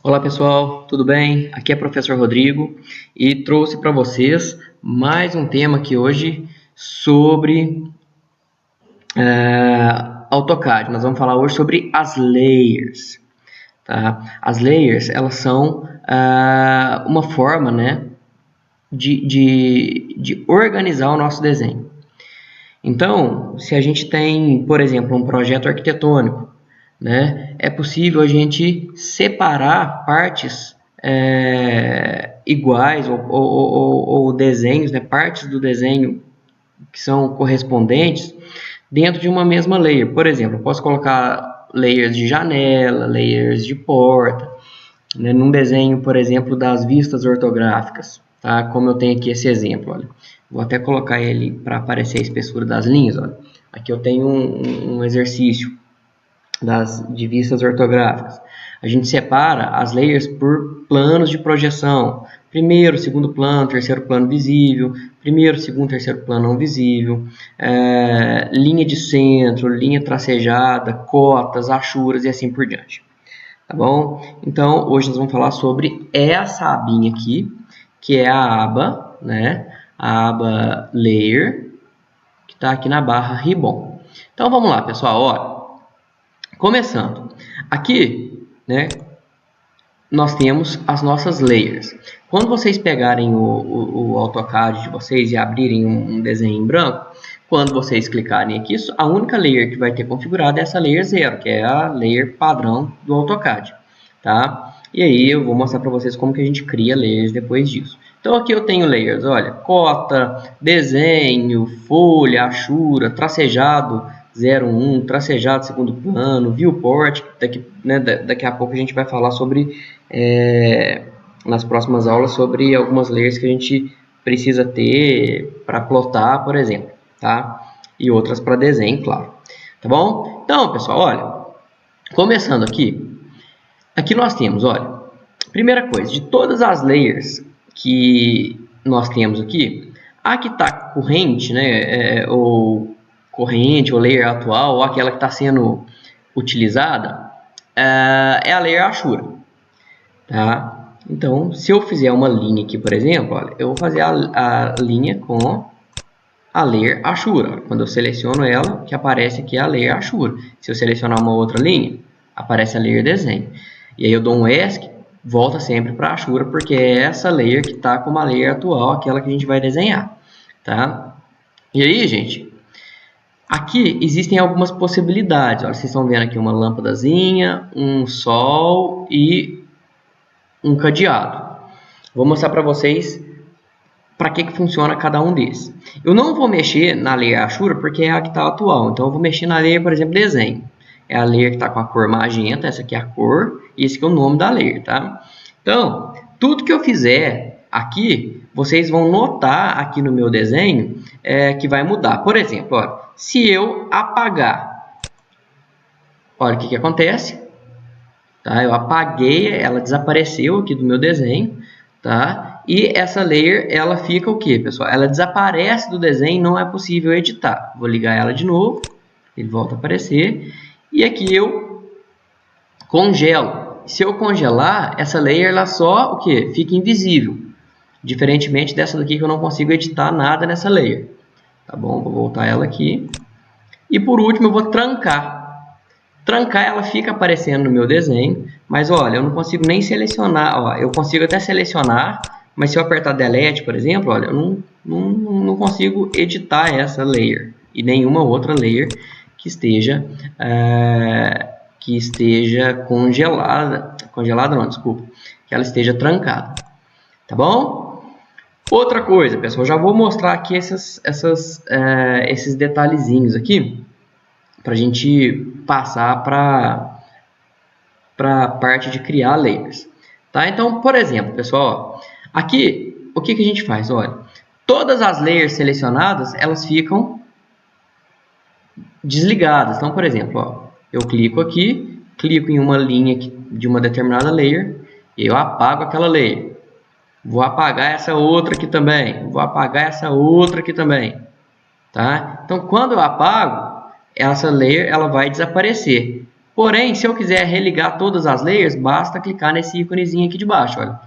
Olá pessoal, tudo bem? Aqui é o professor Rodrigo e trouxe para vocês mais um tema aqui hoje sobre AutoCAD. Nós vamos falar hoje sobre as layers. Tá? As layers elas são uma forma, né, de organizar o nosso desenho. Então, se a gente tem, por exemplo, um projeto arquitetônico, né, é possível a gente separar partes iguais ou desenhos, né, partes do desenho que são correspondentes dentro de uma mesma layer. Por exemplo, eu posso colocar layers de janela, layers de porta, né, num desenho, por exemplo, das vistas ortográficas, tá? Como eu tenho aqui esse exemplo, olha. Vou até colocar ele para aparecer a espessura das linhas, olha. Aqui eu tenho um exercício de vistas ortográficas. A gente separa as layers por planos de projeção. Primeiro, segundo plano, terceiro plano visível. Primeiro, segundo, terceiro plano não visível. Linha de centro, linha tracejada, cotas, achuras e assim por diante. Tá bom? Então, hoje nós vamos falar sobre essa abinha aqui, que é a aba, né? A aba Layer, que está aqui na barra Ribbon. Então, vamos lá, pessoal. Olha, começando. Aqui, né? Nós temos as nossas layers. Quando vocês pegarem o AutoCAD de vocês e abrirem um desenho em branco, quando vocês clicarem aqui, a única layer que vai ter configurada é essa layer 0, que é a layer padrão do AutoCAD. Tá? E aí eu vou mostrar para vocês como que a gente cria layers depois disso. Então aqui eu tenho layers, olha, cota, desenho, folha, achura, tracejado 01, tracejado segundo plano, viewport, daqui a pouco a gente vai falar sobre, nas próximas aulas, sobre algumas layers que a gente precisa ter para plotar, por exemplo, tá? E outras para desenho, claro. Tá bom? Então, pessoal, olha, começando aqui nós temos, olha, primeira coisa, de todas as layers que nós temos aqui, a que está corrente, né, ou corrente, ou layer atual, ou aquela que está sendo utilizada, é a layer Ashura, tá? Então, se eu fizer uma linha aqui, por exemplo, olha, eu vou fazer a linha com a layer Ashura. Quando eu seleciono ela, que aparece aqui a layer Ashura. Se eu selecionar uma outra linha, aparece a layer desenho. E aí eu dou um ESC, volta sempre para a Ashura, porque é essa layer que está como a layer atual, aquela que a gente vai desenhar, tá? E aí, gente, aqui existem algumas possibilidades. Olha, vocês estão vendo aqui uma lâmpadazinha, um sol e um cadeado. Vou mostrar para vocês para que funciona cada um desses. Eu não vou mexer na layer Ashura porque é a que está atual. Então eu vou mexer na layer, por exemplo, desenho. É a layer que está com a cor magenta, essa aqui é a cor, e esse aqui é o nome da layer, tá? Então, tudo que eu fizer aqui, vocês vão notar aqui no meu desenho que vai mudar. Por exemplo, olha, se eu apagar, olha o que acontece. Tá? Eu apaguei, ela desapareceu aqui do meu desenho, tá? E essa layer, ela fica o que, pessoal? Ela desaparece do desenho, não é possível editar. Vou ligar ela de novo, ele volta a aparecer. E aqui eu congelo. Se eu congelar, essa layer, ela só o que? Fica invisível. Diferentemente dessa daqui que eu não consigo editar nada nessa layer. Tá bom? Vou voltar ela aqui. E por último, eu vou trancar. Trancar, ela fica aparecendo no meu desenho, mas olha, eu não consigo nem selecionar, ó, eu consigo até selecionar, mas se eu apertar Delete, por exemplo, olha, eu não consigo editar essa layer e nenhuma outra layer que esteja congelada não, desculpa, que ela esteja trancada, tá bom? Outra coisa, pessoal, já vou mostrar aqui esses detalhezinhos aqui, para a gente passar para a parte de criar layers. Tá? Então, por exemplo, pessoal, ó, aqui o que a gente faz? Olha, todas as layers selecionadas, elas ficam desligadas. Então, por exemplo, ó, eu clico aqui, clico em uma linha de uma determinada layer, e eu apago aquela layer. Vou apagar essa outra aqui também. Vou apagar essa outra aqui também. Tá? Então, quando eu apago, essa layer ela vai desaparecer. Porém, se eu quiser religar todas as layers, basta clicar nesse íconezinho aqui de baixo, olha.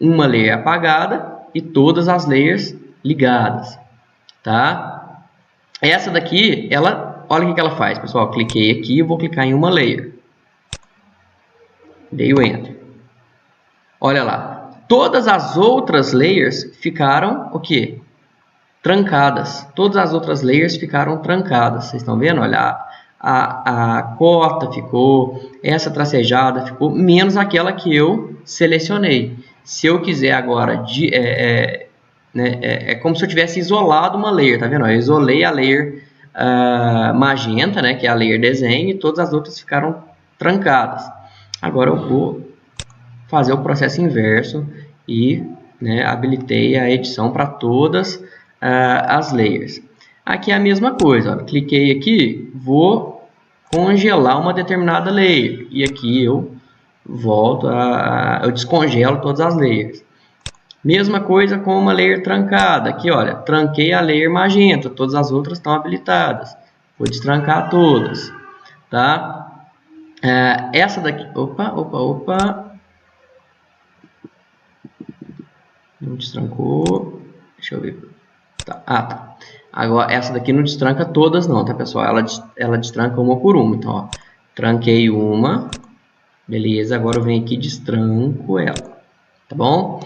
Uma layer apagada e todas as layers ligadas, tá? Essa daqui, olha o que ela faz, pessoal. Cliquei aqui e vou clicar em uma layer. Dei o Enter. Olha lá. Todas as outras layers ficaram o quê? Trancadas. Todas as outras layers ficaram trancadas. Vocês estão vendo? Olha, a cota ficou, essa tracejada ficou, menos aquela que eu selecionei. Se eu quiser agora, é como se eu tivesse isolado uma layer, tá vendo? Eu isolei a layer magenta, né, que é a layer desenho, e todas as outras ficaram trancadas. Agora eu vou fazer o processo inverso e, né, habilitei a edição para todas as layers. Aqui é a mesma coisa, ó. Cliquei aqui, vou congelar uma determinada layer e aqui eu volto eu descongelo todas as layers. Mesma coisa com uma layer trancada. Aqui, olha, tranquei a layer magenta, todas as outras estão habilitadas. Vou destrancar todas, tá? Essa daqui, opa. Não destrancou. Deixa eu ver. Tá. Agora, essa daqui não destranca todas não, tá, pessoal? Ela destranca uma por uma. Então, ó, tranquei uma. Beleza, agora eu venho aqui e destranco ela. Tá bom?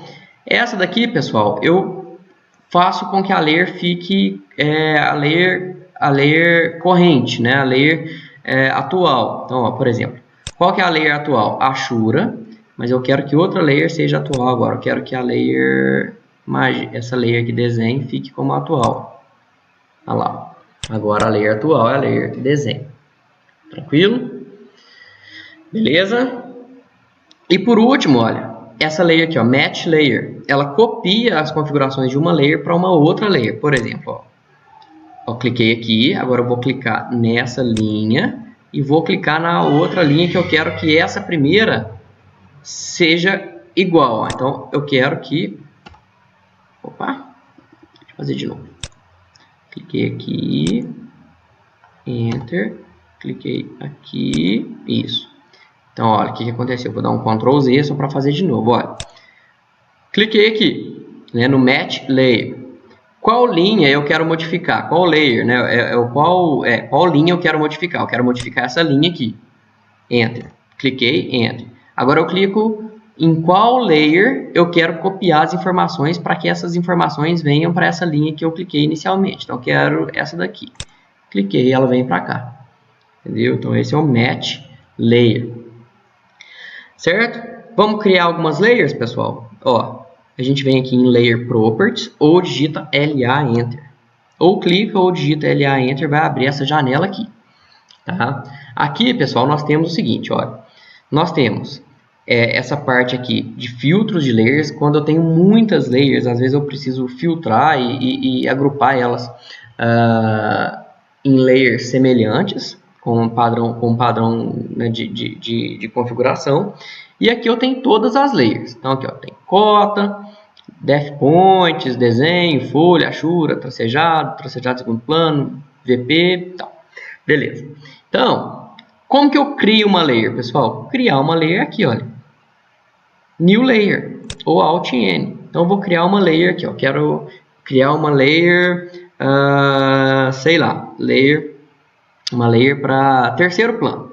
Essa daqui, pessoal, eu faço com que a layer fique a layer corrente, né? A layer atual. Então, ó, por exemplo, qual que é a layer atual? A Shura, mas eu quero que outra layer seja atual agora. Eu quero que a layer, essa layer que desenho, fique como atual. Olha lá. Agora a layer atual é a layer que desenho. Tranquilo? Beleza? E por último, olha, essa layer aqui, ó, Match Layer, ela copia as configurações de uma layer para uma outra layer. Por exemplo, ó, cliquei aqui, agora eu vou clicar nessa linha e vou clicar na outra linha que eu quero que essa primeira seja igual. Ó. Então, eu quero que... Opa, deixa eu fazer de novo. Cliquei aqui, Enter, cliquei aqui, isso. Então, olha, o que aconteceu? Vou dar um Ctrl Z só para fazer de novo, olha. Cliquei aqui, né, no Match Layer. Qual linha eu quero modificar? Qual layer, né? Qual linha eu quero modificar? Eu quero modificar essa linha aqui. Enter. Cliquei, Enter. Agora eu clico em qual layer eu quero copiar as informações para que essas informações venham para essa linha que eu cliquei inicialmente. Então, eu quero essa daqui. Cliquei e ela vem para cá. Entendeu? Então, esse é o Match Layer. Certo? Vamos criar algumas layers, pessoal. Ó, a gente vem aqui em Layer Properties ou digita LA Enter. Ou clica ou digita LA Enter, vai abrir essa janela aqui. Tá? Aqui, pessoal, nós temos o seguinte, olha. Nós temos essa parte aqui de filtros de layers. Quando eu tenho muitas layers, às vezes eu preciso filtrar e agrupar elas em layers semelhantes, com um padrão né, de configuração. E aqui eu tenho todas as layers. Então aqui ó, tem cota, def points, desenho, folha, achura, tracejado de segundo plano, VP, tal. Beleza. Então, como que eu crio uma layer, pessoal? Criar uma layer aqui, olha. New Layer, ou Alt N. Então, eu vou criar uma layer aqui, ó. Quero criar uma layer, sei lá, uma layer para terceiro plano.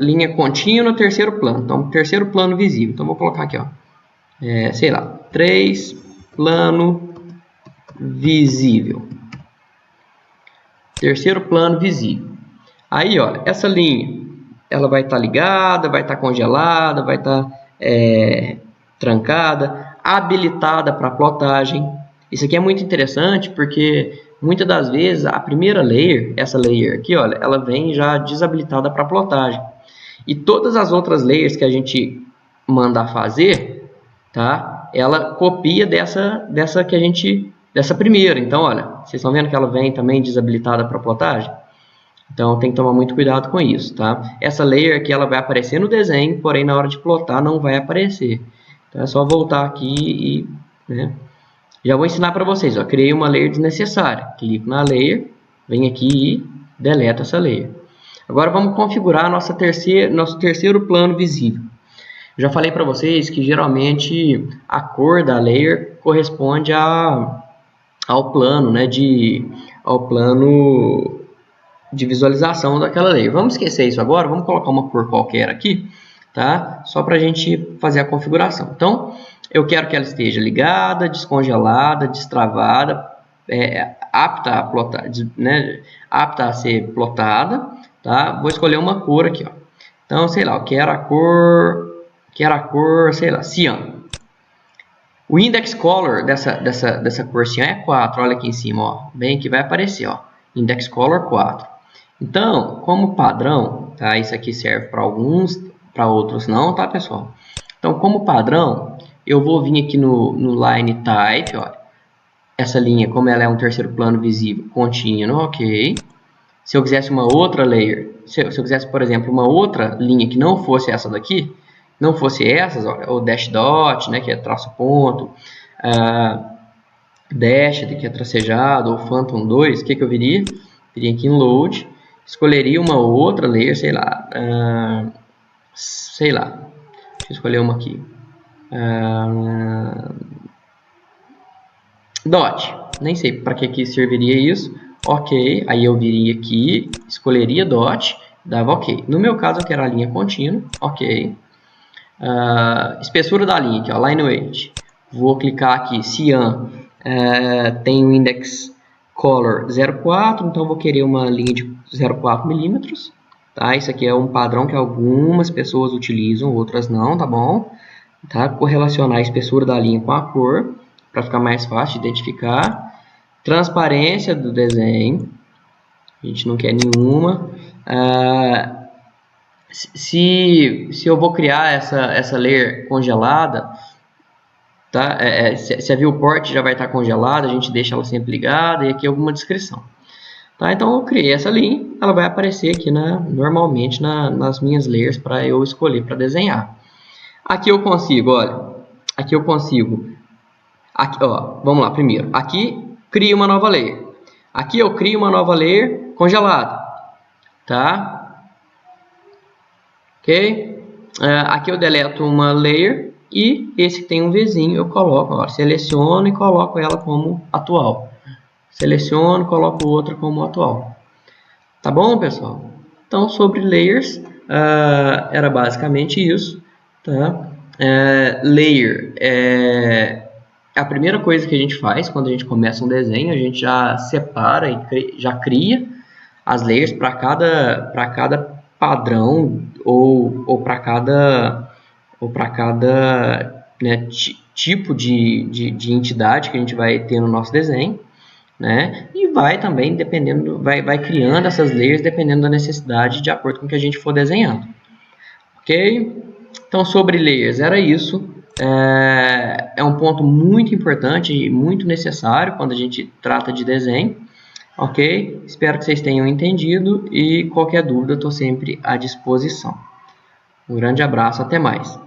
Linha contínua, terceiro plano. Então, terceiro plano visível. Então, vou colocar aqui, ó. Sei lá, 3 plano visível. Terceiro plano visível. Aí, olha, essa linha, ela vai estar ligada, vai estar congelada, vai estar trancada, habilitada para plotagem. Isso aqui é muito interessante porque muitas das vezes a primeira layer, essa layer aqui, olha, ela vem já desabilitada para plotagem. E todas as outras layers que a gente mandar fazer, tá? Ela copia dessa primeira. Então, olha, vocês estão vendo que ela vem também desabilitada para plotagem? Então, tem que tomar muito cuidado com isso, tá? Essa layer aqui, ela vai aparecer no desenho, porém, na hora de plotar, não vai aparecer. Então, é só voltar aqui e... né? Já vou ensinar para vocês, ó. Criei uma layer desnecessária. Clico na layer, venho aqui e deleto essa layer. Agora vamos configurar nosso terceiro plano visível. Já falei para vocês que geralmente a cor da layer corresponde ao plano, né, ao plano de visualização daquela layer. Vamos esquecer isso agora, vamos colocar uma cor qualquer aqui, tá? Só para a gente fazer a configuração. Então, eu quero que ela esteja ligada, descongelada, destravada, apta a plotar, né? Apta a ser plotada, tá? Vou escolher uma cor aqui, ó. Então, sei lá, eu quero a cor, sei lá, cian. O index color dessa cor cian é 4, olha aqui em cima, ó, bem que vai aparecer, ó, index color 4. Então, como padrão, tá? Isso aqui serve para alguns, para outros não, tá, pessoal? Então, como padrão, eu vou vir aqui no line type, ó, essa linha, como ela é um terceiro plano visível contínuo, ok. Se eu quisesse uma outra layer, se eu quisesse, por exemplo, uma outra linha que não fosse essa daqui, não fosse essas, ó, o dash dot, né, que é traço ponto, dash, que é tracejado, ou phantom 2, o que eu viria? Viria aqui em load, escolheria uma outra layer, sei lá, deixa eu escolher uma aqui, dot, nem sei para que serviria isso, ok, aí eu viria aqui, escolheria dot, dava ok. No meu caso eu quero a linha contínua, ok. Espessura da linha aqui, ó, line weight, vou clicar aqui, cian, tem o index color 0,4, então vou querer uma linha de 0,4 milímetros, tá? Isso aqui é um padrão que algumas pessoas utilizam, outras não, tá bom? Tá? Correlacionar a espessura da linha com a cor, para ficar mais fácil de identificar. Transparência do desenho, a gente não quer nenhuma. Se eu vou criar essa layer congelada, tá? Se a viewport já vai estar congelada, a gente deixa ela sempre ligada, e aqui alguma descrição. Tá? Então eu criei essa linha, ela vai aparecer aqui normalmente nas minhas layers para eu escolher para desenhar. Aqui eu consigo, olha, aqui eu consigo, aqui, ó, vamos lá, primeiro, aqui crio uma nova layer, aqui eu crio uma nova layer congelada, tá? Ok? Aqui eu deleto uma layer e esse que tem um Vzinho eu coloco, ó, seleciono e coloco ela como atual, seleciono e coloco outra como atual. Tá bom, pessoal? Então, sobre layers, era basicamente isso, tá? Layer é a primeira coisa que a gente faz quando a gente começa um desenho, a gente já separa e já cria as layers para cada padrão ou para cada né, tipo de entidade que a gente vai ter no nosso desenho, né? E vai também dependendo, vai criando essas layers dependendo da necessidade de acordo com o que a gente for desenhando, ok? Então sobre layers era isso. É um ponto muito importante e muito necessário quando a gente trata de desenho, ok? Espero que vocês tenham entendido e qualquer dúvida eu estou sempre à disposição. Um grande abraço, até mais.